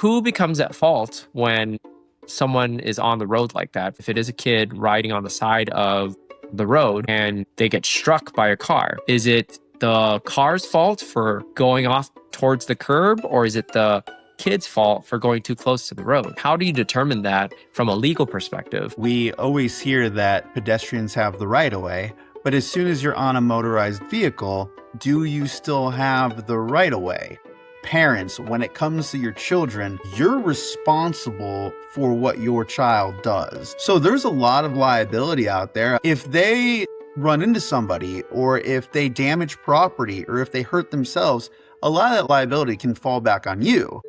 who becomes at fault when someone is on the road like that? If it is a kid riding on the side of the road and they get struck by a car, is it the car's fault for going off towards the curb, or is it the kid's fault for going too close to the road? How do you determine that from a legal perspective? We always hear that pedestrians have the right of way, but as soon as you're on a motorized vehicle, do you still have the right of way? Parents, when it comes to your children, you're responsible for what your child does. So there's a lot of liability out there. If they run into somebody, or if they damage property, or if they hurt themselves, a lot of that liability can fall back on you.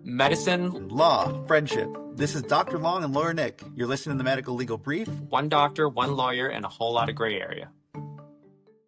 Medicine, Law, friendship. This is Dr. Long and Lawyer Nik. You're listening to the Medico-Legal Brief. one doctor, one lawyer, and a whole lot of gray area.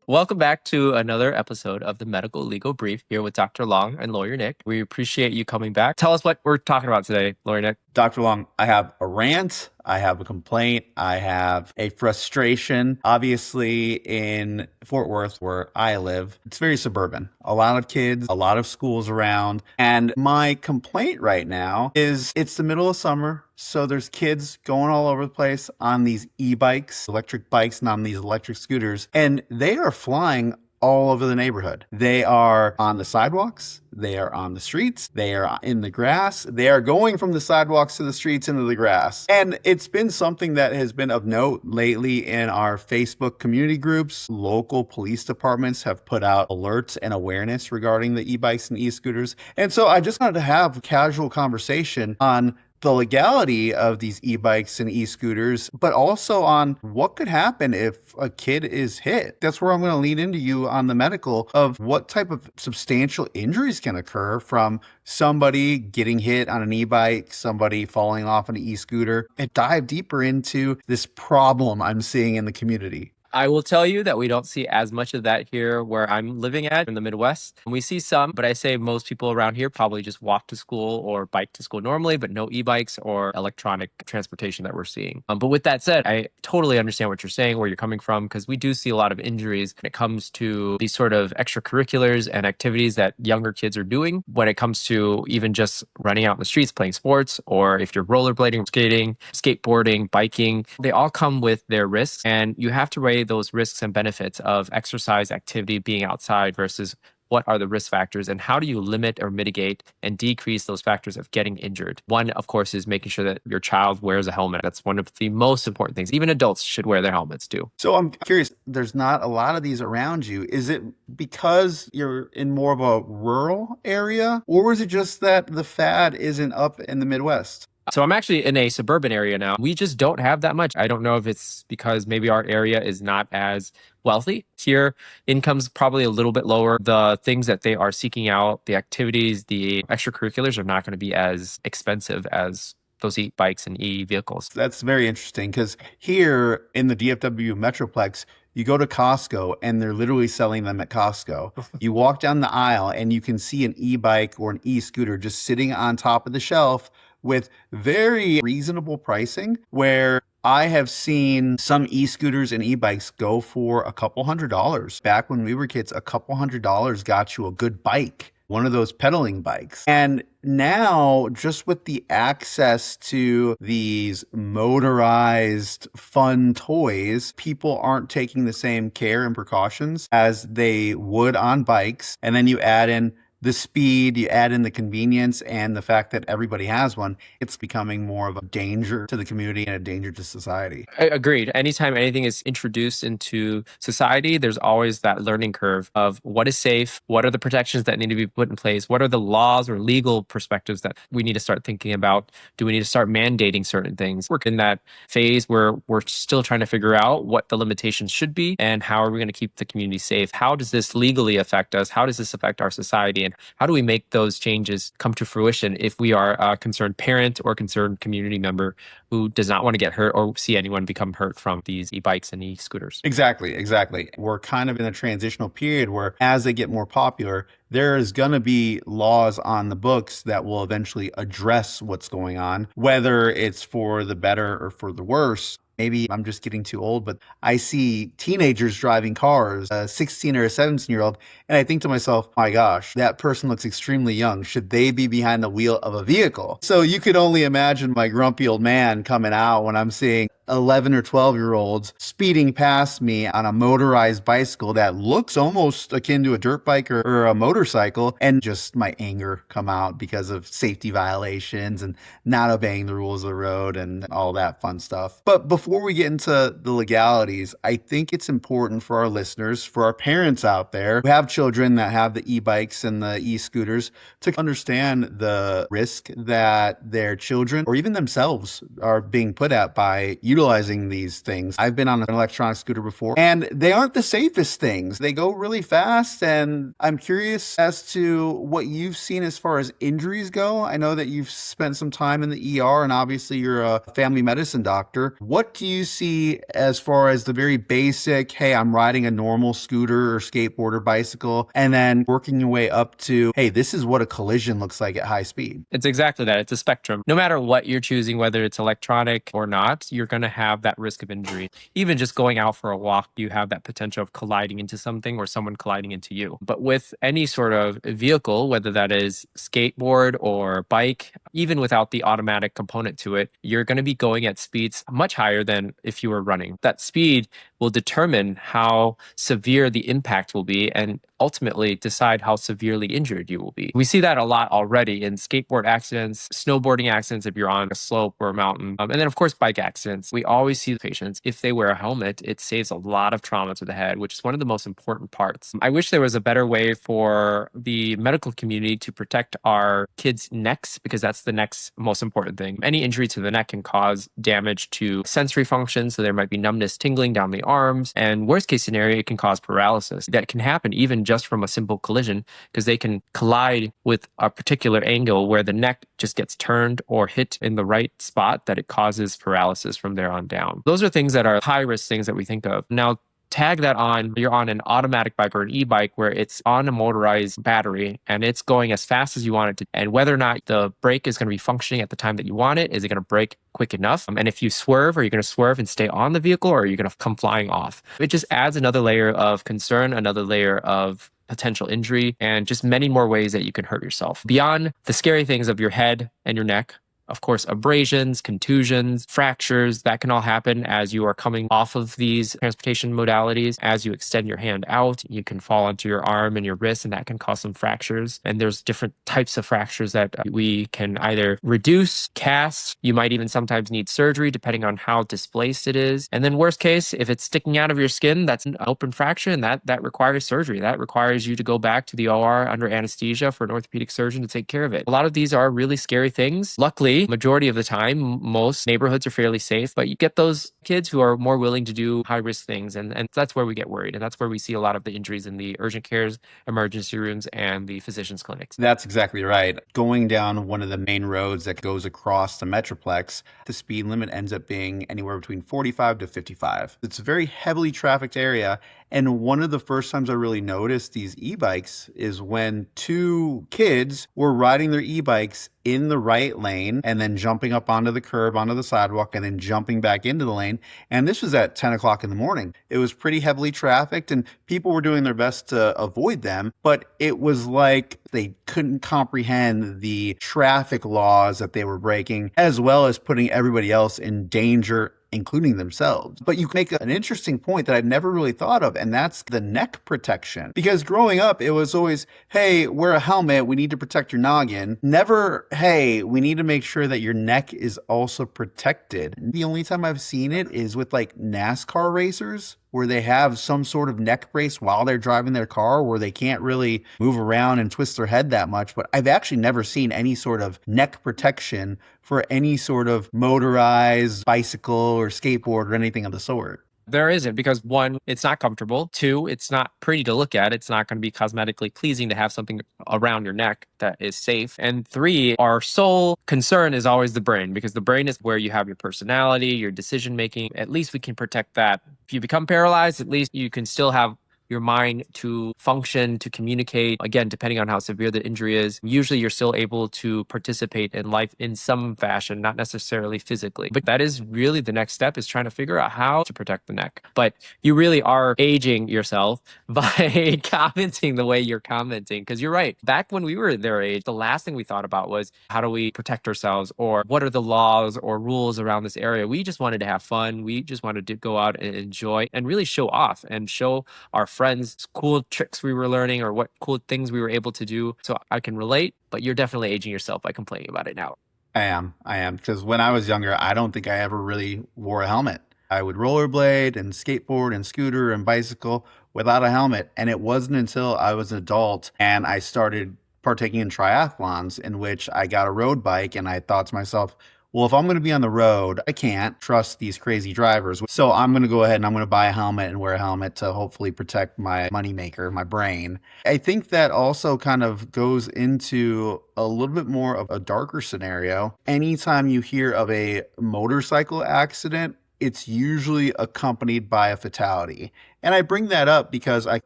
Welcome back to another episode of the Medico-Legal Brief here with Dr. Long and Lawyer Nik. We appreciate you coming back. Tell us what we're talking about today, Lawyer Nik. Dr. Long, I have a rant, I have a complaint, I have a frustration. Obviously, in Fort Worth, where I live, it's very suburban. A lot of kids, a lot of schools around. And my complaint right now is it's the middle of summer, so there's kids going all over the place on these e-bikes, electric bikes, and on these electric scooters, and they are flying all over the neighborhood. They are on the sidewalks, they are on the streets, they are in the grass, they are going from the sidewalks to the streets into the grass. And it's been something that has been of note lately in our Facebook community groups. Local police departments have put out alerts and awareness regarding the e-bikes and e-scooters. And so I just wanted to have a casual conversation on the legality of these e-bikes and e-scooters, but also on what could happen if a kid is hit. That's where I'm going to lean into you on the medical of what type of substantial injuries can occur from somebody getting hit on an e-bike, somebody falling off an e-scooter, and dive deeper into this problem I'm seeing in the community. I will tell you that we don't see as much of that here where I'm living at in the Midwest. We see some, but I say most people around here probably just walk to school or bike to school normally, but no e-bikes or electronic transportation that we're seeing. But with that said, I totally understand what you're saying, where you're coming from, because we do see a lot of injuries when it comes to these sort of extracurriculars and activities that younger kids are doing. When it comes to even just running out in the streets, playing sports, or if you're rollerblading, skating, skateboarding, biking, they all come with their risks, and you have to weigh those risks and benefits of exercise activity, being outside, versus what are the risk factors and how do you limit or mitigate and decrease those factors of getting injured. One, of course, is making sure that your child wears a helmet. That's one of the most important things. Even adults should wear their helmets too. So I'm curious, there's not a lot of these around you. Is it because you're in more of a rural area, or is it just that the fad isn't up in the Midwest? So I'm actually in a suburban area now. We just don't have that much. I don't know if it's because maybe our area is not as wealthy. Here, income's probably a little bit lower. The things that they are seeking out, the activities, the extracurriculars are not going to be as expensive as those e-bikes and e-vehicles. That's very interesting, because here in the DFW Metroplex, you go to Costco and they're literally selling them at Costco. You walk down the aisle and you can see an e-bike or an e-scooter just sitting on top of the shelf with very reasonable pricing, where I have seen some e-scooters and e-bikes go for a couple $100. Back when we were kids, a couple $100 got you a good bike, one of those pedaling bikes. And now, just with the access to these motorized fun toys, people aren't taking the same care and precautions as they would on bikes. And then you add in the speed, you add in the convenience, and the fact that everybody has one, it's becoming more of a danger to the community and a danger to society. Agreed. Anytime anything is introduced into society, there's always that learning curve of what is safe, what are the protections that need to be put in place, what are the laws or legal perspectives that we need to start thinking about. Do we need to start mandating certain things? We're in that phase where we're still trying to figure out what the limitations should be and how are we going to keep the community safe. How does this legally affect us? How does this affect our society? And how do we make those changes come to fruition if we are a concerned parent or concerned community member who does not want to get hurt or see anyone become hurt from these e-bikes and e-scooters? Exactly. We're kind of in a transitional period where, as they get more popular, there is going to be laws on the books that will eventually address what's going on, whether it's for the better or for the worse. Maybe I'm just getting too old, but I see teenagers driving cars, a 16 or a 17-year-old, and I think to myself, my gosh, that person looks extremely young. Should they be behind the wheel of a vehicle? So you could only imagine my grumpy old man coming out when I'm seeing 11 or 12-year-olds speeding past me on a motorized bicycle that looks almost akin to a dirt bike or a motorcycle, and just my anger come out because of safety violations and not obeying the rules of the road and all that fun stuff. But before we get into the legalities, I think it's important for our listeners, for our parents out there who have children that have the e-bikes and the e-scooters, to understand the risk that their children or even themselves are being put at by utilizing these things. I've been on an electronic scooter before, and they aren't the safest things. They go really fast, and I'm curious as to what you've seen as far as injuries go. I know that you've spent some time in the ER, and obviously you're a family medicine doctor. What do you see as far as the very basic, hey, I'm riding a normal scooter or skateboard or bicycle, and then working your way up to, hey, this is what a collision looks like at high speed? It's exactly that. It's a spectrum. No matter what you're choosing, whether it's electronic or not, you're going to have that risk of injury. Even just going out for a walk, you have that potential of colliding into something or someone colliding into you. But with any sort of vehicle, whether that is skateboard or bike, even without the automatic component to it, you're going to be going at speeds much higher than if you were running. That speed will determine how severe the impact will be and ultimately decide how severely injured you will be. We see that a lot already in skateboard accidents, snowboarding accidents if you're on a slope or a mountain, and then of course bike accidents. We always see patients, if they wear a helmet, it saves a lot of trauma to the head, which is one of the most important parts. I wish there was a better way for the medical community to protect our kids' necks, because that's the next most important thing. Any injury to the neck can cause damage to sensory function, so there might be numbness, tingling down the arms, and worst case scenario, it can cause paralysis. That can happen even just from a simple collision, because they can collide with a particular angle where the neck just gets turned or hit in the right spot that it causes paralysis from there on down. Those are things that are high risk things that we think of. Now, tag that on, you're on an automatic bike or an e-bike where it's on a motorized battery and it's going as fast as you want it to, and whether or not the brake is going to be functioning at the time that you want it. Is it going to brake quick enough? And if you swerve, are you going to swerve and stay on the vehicle, or are you going to come flying off? It just adds another layer of concern, another layer of potential injury, and just many more ways that you can hurt yourself. Beyond the scary things of your head and your neck, of course, abrasions, contusions, fractures, that can all happen as you are coming off of these transportation modalities. As you extend your hand out, you can fall onto your arm and your wrist, and that can cause some fractures. And there's different types of fractures that we can either reduce, cast. You might even sometimes need surgery depending on how displaced it is. And then worst case, if it's sticking out of your skin, that's an open fracture, and that requires surgery. That requires you to go back to the OR under anesthesia for an orthopedic surgeon to take care of it. A lot of these are really scary things. Luckily, majority of the time, most neighborhoods are fairly safe, but you get those kids who are more willing to do high risk things. And that's where we get worried. And that's where we see a lot of the injuries in the urgent cares, emergency rooms, and the physicians' clinics. That's exactly right. Going down one of the main roads that goes across the Metroplex, the speed limit ends up being anywhere between 45 to 55. It's a very heavily trafficked area. And one of the first times I really noticed these e-bikes is when two kids were riding their e-bikes in the right lane and then jumping up onto the curb, onto the sidewalk, and then jumping back into the lane. And this was at 10 o'clock in the morning. It was pretty heavily trafficked, and people were doing their best to avoid them. But it was like they couldn't comprehend the traffic laws that they were breaking, as well as putting everybody else in danger, including themselves. But you make an interesting point that I'd never really thought of, and that's the neck protection. Because growing up, it was always, hey, wear a helmet, we need to protect your noggin. Never, hey, we need to make sure that your neck is also protected. The only time I've seen it is with like NASCAR racers, where they have some sort of neck brace while they're driving their car, where they can't really move around and twist their head that much. But I've actually never seen any sort of neck protection for any sort of motorized bicycle or skateboard or anything of the sort. There isn't, because one, it's not comfortable. Two, it's not pretty to look at. It's not going to be cosmetically pleasing to have something around your neck that is safe. And three, our sole concern is always the brain, because the brain is where you have your personality, your decision making. At least we can protect that. If you become paralyzed, at least you can still have your mind to function, to communicate. Again, depending on how severe the injury is, usually you're still able to participate in life in some fashion, not necessarily physically. But that is really the next step, is trying to figure out how to protect the neck. But you really are aging yourself by commenting the way you're commenting. Because you're right. Back when we were their age, the last thing we thought about was how do we protect ourselves, or what are the laws or rules around this area. We just wanted to have fun. We just wanted to go out and enjoy and really show off and show our friends cool tricks we were learning or what cool things we were able to do. So I can relate, but you're definitely aging yourself by complaining about it now. I am. Because when I was younger, I don't think I ever really wore a helmet. I would rollerblade and skateboard and scooter and bicycle without a helmet. And it wasn't until I was an adult and I started partaking in triathlons in which I got a road bike and I thought to myself, well, if I'm going to be on the road, I can't trust these crazy drivers. So I'm going to go ahead and I'm going to buy a helmet and wear a helmet to hopefully protect my moneymaker, my brain. I think that also kind of goes into a little bit more of a darker scenario. Anytime you hear of a motorcycle accident, it's usually accompanied by a fatality. And I bring that up because I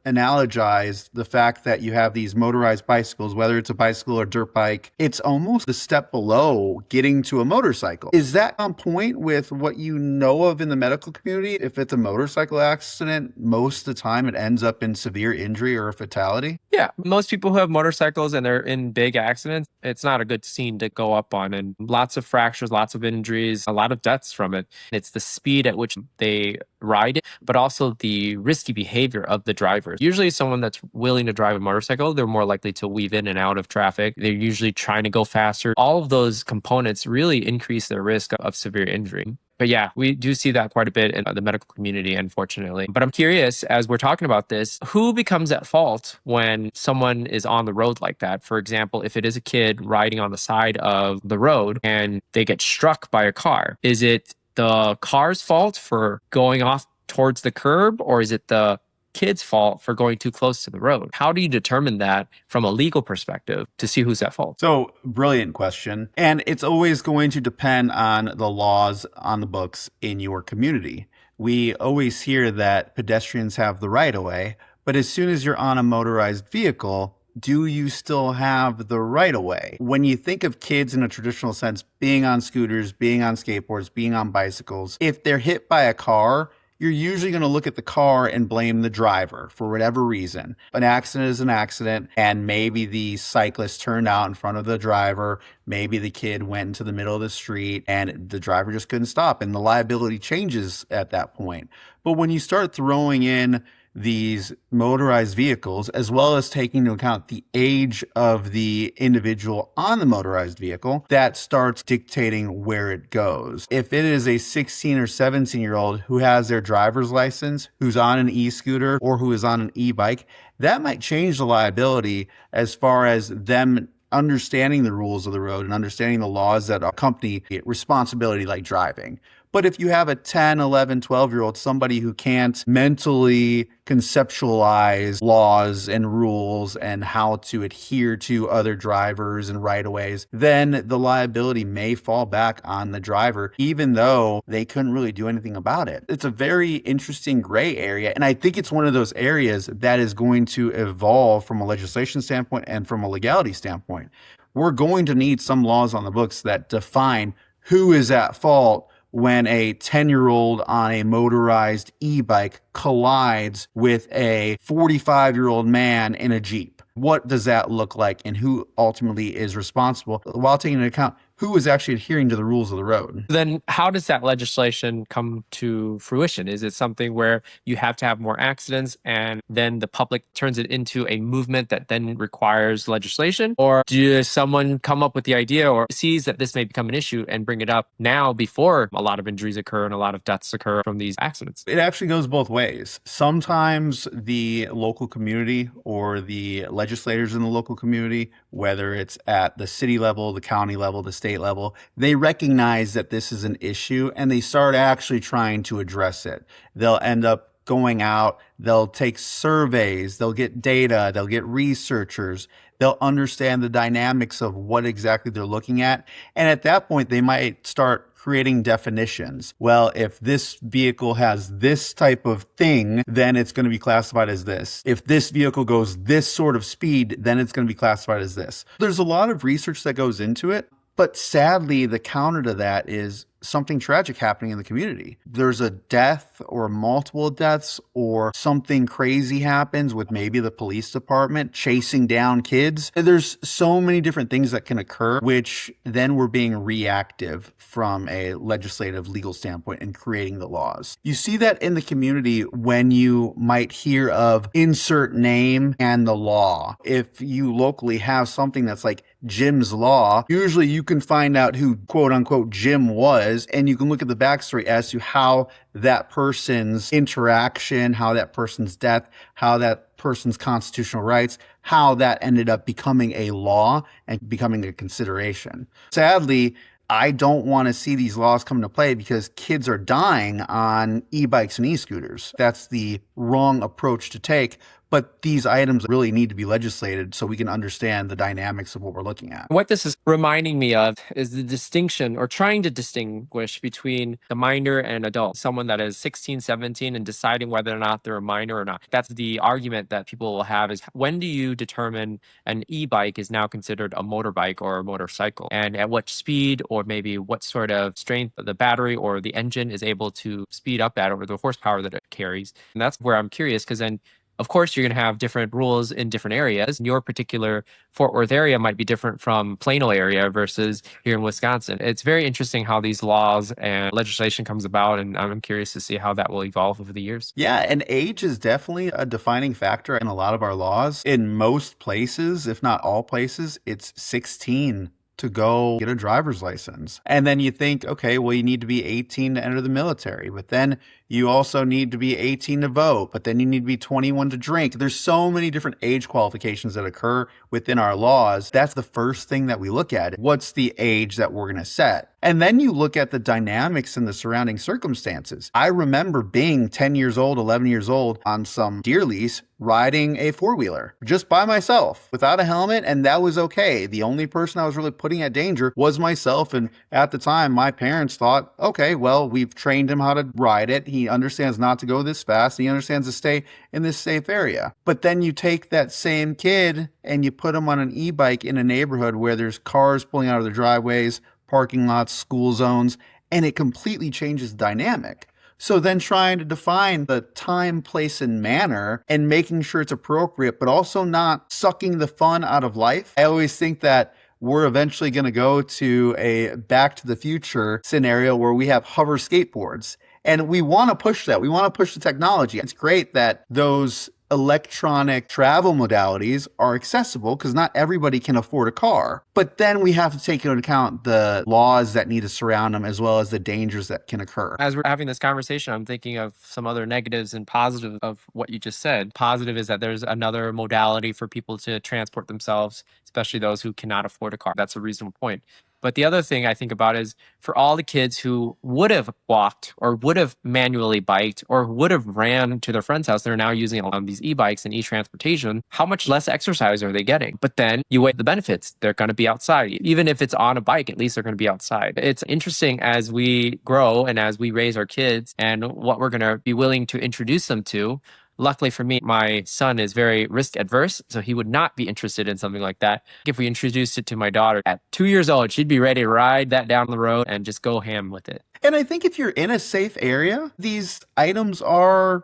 analogize the fact that you have these motorized bicycles, whether it's a bicycle or dirt bike, it's almost a step below getting to a motorcycle. Is that on point with what you know of in the medical community? If it's a motorcycle accident, most of the time it ends up in severe injury or a fatality? Yeah, most people who have motorcycles and they're in big accidents, it's not a good scene to go up on. And lots of fractures, lots of injuries, a lot of deaths from it. It's the speed at which they ride it, but also the risky behavior of the drivers. Usually someone that's willing to drive a motorcycle, they're more likely to weave in and out of traffic. They're usually trying to go faster. All of those components really increase their risk of severe injury. But yeah, we do see that quite a bit in the medical community, unfortunately. But I'm curious, as we're talking about this, who becomes at fault when someone is on the road like that? For example, if it is a kid riding on the side of the road and they get struck by a car, is it the car's fault for going off towards the curb, or is it the kid's fault for going too close to the road? How do you determine that from a legal perspective to see who's at fault? So, brilliant question. And it's always going to depend on the laws on the books in your community. We always hear that pedestrians have the right of way, but as soon as you're on a motorized vehicle, do you still have the right of way? When you think of kids in a traditional sense, being on scooters, being on skateboards, being on bicycles, if they're hit by a car, you're usually going to look at the car and blame the driver for whatever reason. An accident is an accident, and maybe the cyclist turned out in front of the driver. Maybe the kid went into the middle of the street and the driver just couldn't stop, and the liability changes at that point. But when you start throwing in these motorized vehicles, as well as taking into account the age of the individual on the motorized vehicle, that starts dictating where it goes. If it is a 16 or 17-year-old who has their driver's license, who's on an e-scooter or who is on an e-bike, that might change the liability as far as them understanding the rules of the road and understanding the laws that accompany responsibility like driving. But if you have a 10, 11, 12-year-old, somebody who can't mentally conceptualize laws and rules and how to adhere to other drivers and right-of-ways, then the liability may fall back on the driver, even though they couldn't really do anything about it. It's a very interesting gray area, and I think it's one of those areas that is going to evolve from a legislation standpoint and from a legality standpoint. We're going to need some laws on the books that define who is at fault when a 10-year-old on a motorized e-bike collides with a 45-year-old man in a Jeep. What does that look like, and who ultimately is responsible, while taking into account who is actually adhering to the rules of the road? Then how does that legislation come to fruition? Is it something where you have to have more accidents and then the public turns it into a movement that then requires legislation? Or does someone come up with the idea or sees that this may become an issue and bring it up now before a lot of injuries occur and a lot of deaths occur from these accidents? It actually goes both ways. Sometimes the local community or the legislators in the local community, whether it's at the city level, the county level, the state level, they recognize that this is an issue and they start actually trying to address it. They'll end up going out, they'll take surveys, they'll get data, they'll get researchers, they'll understand the dynamics of what exactly they're looking at. And at that point, they might start creating definitions. Well, if this vehicle has this type of thing, then it's going to be classified as this. If this vehicle goes this sort of speed, then it's going to be classified as this. There's a lot of research that goes into it. But sadly, the counter to that is something tragic happening in the community. There's a death or multiple deaths, or something crazy happens with maybe the police department chasing down kids. There's so many different things that can occur, which then we're being reactive from a legislative legal standpoint in creating the laws. You see that in the community when you might hear of insert name and the law. If you locally have something that's like Jim's Law, usually you can find out who quote unquote Jim was, and you can look at the backstory as to how that person's interaction, how that person's death, how that person's constitutional rights, how that ended up becoming a law and becoming a consideration. Sadly, I don't want to see these laws come into play because kids are dying on e-bikes and e-scooters. That's the wrong approach to take. But these items really need to be legislated so we can understand the dynamics of what we're looking at. What this is reminding me of is the distinction, or trying to distinguish, between the minor and adult, someone that is 16, 17 and deciding whether or not they're a minor or not. That's the argument that people will have, is when do you determine an e-bike is now considered a motorbike or a motorcycle? And at what speed, or maybe what sort of strength the battery or the engine is able to speed up at, or the horsepower that it carries. And that's where I'm curious, because then of course, you're going to have different rules in different areas. Your particular Fort Worth area might be different from Plano area versus here in Wisconsin. It's very interesting how these laws and legislation comes about, and I'm curious to see how that will evolve over the years. Yeah, and age is definitely a defining factor in a lot of our laws. In most places, if not all places, it's 16 to go get a driver's license. And then you think, okay, well, you need to be 18 to enter the military, but then you also need to be 18 to vote, but then you need to be 21 to drink. There's so many different age qualifications that occur within our laws. That's the first thing that we look at. What's the age that we're going to set? And then you look at the dynamics and the surrounding circumstances. I remember being 10 years old, 11 years old on some deer lease, riding a four-wheeler just by myself without a helmet, and that was okay. The only person I was really putting at danger was myself. And at the time, my parents thought, okay, well, we've trained him how to ride it. He understands not to go this fast. He understands to stay in this safe area. But then you take that same kid and you put him on an e-bike in a neighborhood where there's cars pulling out of their driveways, parking lots, school zones, and it completely changes the dynamic. So then trying to define the time, place, and manner and making sure it's appropriate, but also not sucking the fun out of life. I always think that we're eventually going to go to a Back to the Future scenario where we have hover skateboards. And we want to push that. We want to push the technology. It's great that those electronic travel modalities are accessible because not everybody can afford a car. But then we have to take into account the laws that need to surround them as well as the dangers that can occur. As we're having this conversation, I'm thinking of some other negatives and positives of what you just said. Positive is that there's another modality for people to transport themselves, especially those who cannot afford a car. That's a reasonable point. But the other thing I think about is for all the kids who would have walked or would have manually biked or would have ran to their friend's house, they're now using these e-bikes and e-transportation, how much less exercise are they getting? But then you weigh the benefits. They're going to be outside. Even if it's on a bike, at least they're going to be outside. It's interesting as we grow and as we raise our kids and what we're going to be willing to introduce them to. Luckily for me, my son is very risk adverse, so he would not be interested in something like that. If we introduced it to my daughter at 2 years old, she'd be ready to ride that down the road and just go ham with it. And I think if you're in a safe area, these items are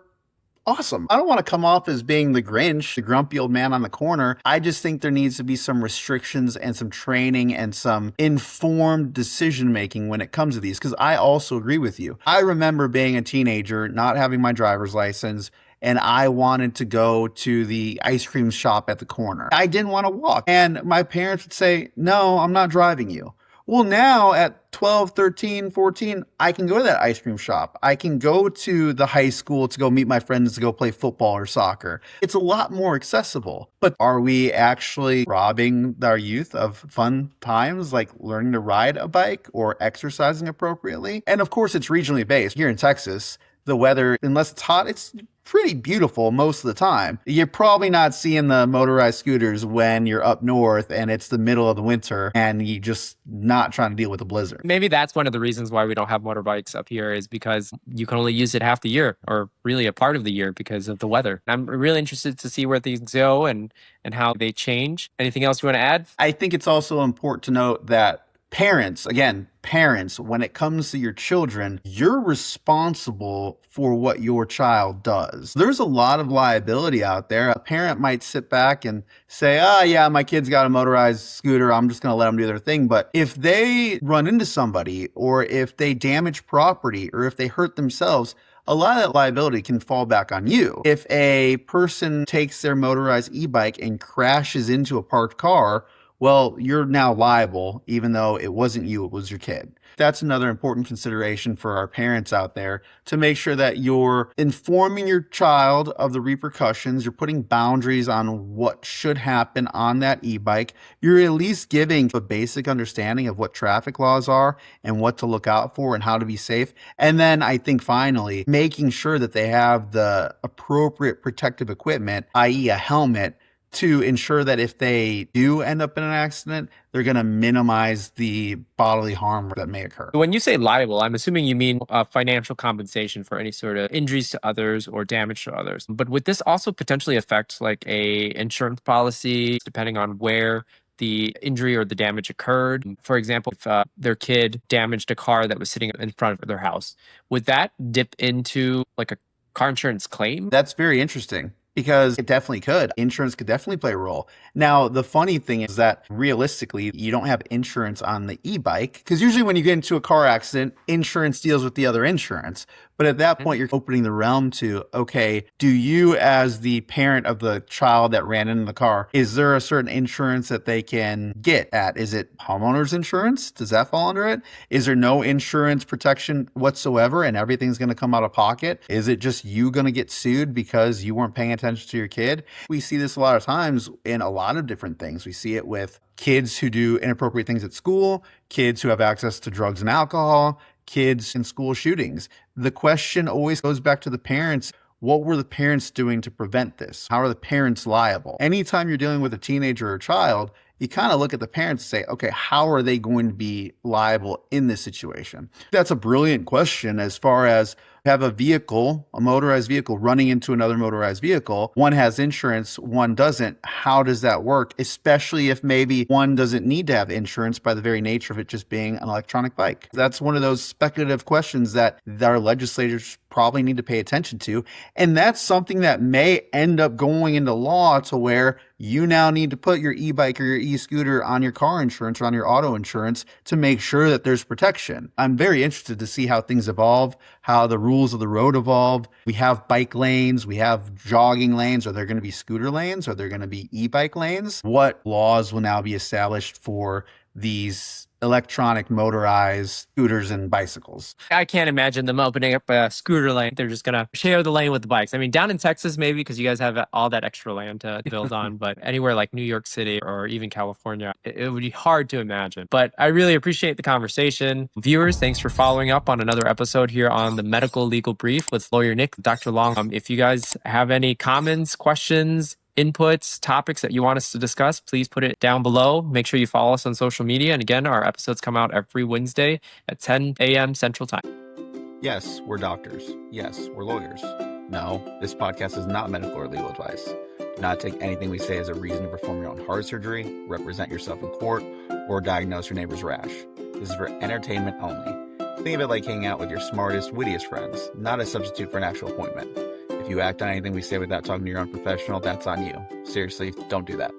awesome. I don't want to come off as being the Grinch, the grumpy old man on the corner. I just think there needs to be some restrictions and some training and some informed decision making when it comes to these, because I also agree with you. I remember being a teenager, not having my driver's license, and I wanted to go to the ice cream shop at the corner. I didn't want to walk. And my parents would say, no, I'm not driving you. Well, now at 12, 13, 14, I can go to that ice cream shop. I can go to the high school to go meet my friends to go play football or soccer. It's a lot more accessible. But are we actually robbing our youth of fun times like learning to ride a bike or exercising appropriately? And of course, it's regionally based. Here in Texas, the weather, unless it's hot, it's pretty beautiful most of the time. You're probably not seeing the motorized scooters when you're up north and it's the middle of the winter and you just not trying to deal with a blizzard. Maybe that's one of the reasons why we don't have motorbikes up here, is because you can only use it half the year, or really a part of the year, because of the weather. I'm really interested to see where things go and how they change. Anything else you want to add? I think it's also important to note that parents, again, parents, when it comes to your children, you're responsible for what your child does. There's a lot of liability out there. A parent might sit back and say, oh, yeah, my kid's got a motorized scooter. I'm just going to let them do their thing. But if they run into somebody, or if they damage property, or if they hurt themselves, a lot of that liability can fall back on you. If a person takes their motorized e-bike and crashes into a parked car, well, you're now liable, even though it wasn't you, it was your kid. That's another important consideration for our parents out there, to make sure that you're informing your child of the repercussions. You're putting boundaries on what should happen on that e-bike. You're at least giving a basic understanding of what traffic laws are and what to look out for and how to be safe. And then I think finally, making sure that they have the appropriate protective equipment, i.e. a helmet, to ensure that if they do end up in an accident, they're going to minimize the bodily harm that may occur. When you say liable, I'm assuming you mean financial compensation for any sort of injuries to others or damage to others. But would this also potentially affect like a insurance policy, depending on where the injury or the damage occurred? For example, if their kid damaged a car that was sitting in front of their house, would that dip into like a car insurance claim? That's very interesting, because it definitely could. Insurance could definitely play a role. Now, the funny thing is that realistically, you don't have insurance on the e-bike, because usually when you get into a car accident, insurance deals with the other insurance. But at that point, you're opening the realm to, okay, do you, as the parent of the child that ran into the car, is there a certain insurance that they can get at? Is it homeowner's insurance? Does that fall under it? Is there no insurance protection whatsoever and everything's going to come out of pocket? Is it just you going to get sued because you weren't paying attention to your kid? We see this a lot of times in a lot of different things. We see it with kids who do inappropriate things at school, kids who have access to drugs and alcohol, kids in school shootings. The question always goes back to the parents. What were the parents doing to prevent this? How are the parents liable? Anytime you're dealing with a teenager or a child, you kind of look at the parents and say, okay, how are they going to be liable in this situation? That's a brilliant question. As far as have a vehicle, a motorized vehicle running into another motorized vehicle, one has insurance, one doesn't. How does that work? Especially if maybe one doesn't need to have insurance by the very nature of it just being an electronic bike. That's one of those speculative questions that our legislators probably need to pay attention to. And that's something that may end up going into law, to where you now need to put your e-bike or your e-scooter on your car insurance or on your auto insurance to make sure that there's protection. I'm very interested to see how things evolve, how the rules of the road evolve. We have bike lanes, we have jogging lanes. Are there going to be scooter lanes? Are there going to be e-bike lanes? What laws will now be established for these electronic motorized scooters and bicycles? I can't imagine them opening up a scooter lane. They're just going to share the lane with the bikes. I mean, down in Texas, maybe, because you guys have all that extra land to build on. But anywhere like New York City or even California, it would be hard to imagine. But I really appreciate the conversation. Viewers, thanks for following up on another episode here on the Medical-Legal Brief with Lawyer Nik, Dr. Long. If you guys have any comments, questions, inputs, topics that you want us to discuss, please put it down below. Make sure you follow us on social media. And again, our episodes come out every Wednesday at 10 a.m. Central Time. Yes, we're doctors. Yes, we're lawyers. No, this podcast is not medical or legal advice. Do not take anything we say as a reason to perform your own heart surgery, represent yourself in court, or diagnose your neighbor's rash. This is for entertainment only. Think of it like hanging out with your smartest, wittiest friends, not a substitute for an actual appointment. If you act on anything we say without talking to your own professional, that's on you. Seriously, don't do that.